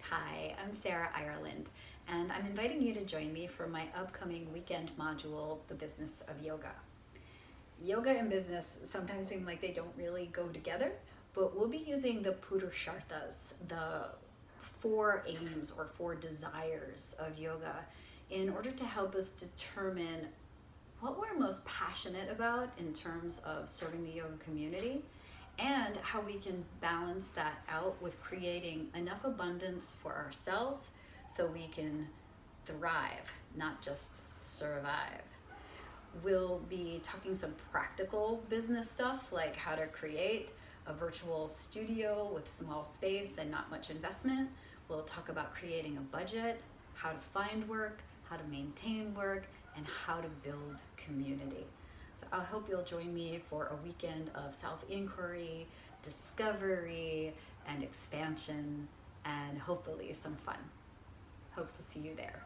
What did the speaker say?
Hi, I'm Sarah Ireland, and I'm inviting you to join me for my upcoming weekend module, The Business of Yoga. Yoga and business sometimes seem like they don't really go together, but we'll be using the Purusharthas, the four aims or four desires of yoga, in order to help us determine what we're most passionate about in terms of serving the yoga community, and how we can balance that out with creating enough abundance for ourselves so we can thrive, not just survive. We'll be talking some practical business stuff like how to create a virtual studio with small space and not much investment. We'll talk about creating a budget, how to find work, how to maintain work, and how to build community. So I hope you'll join me for a weekend of self-inquiry, discovery, and expansion, and hopefully some fun. Hope to see you there.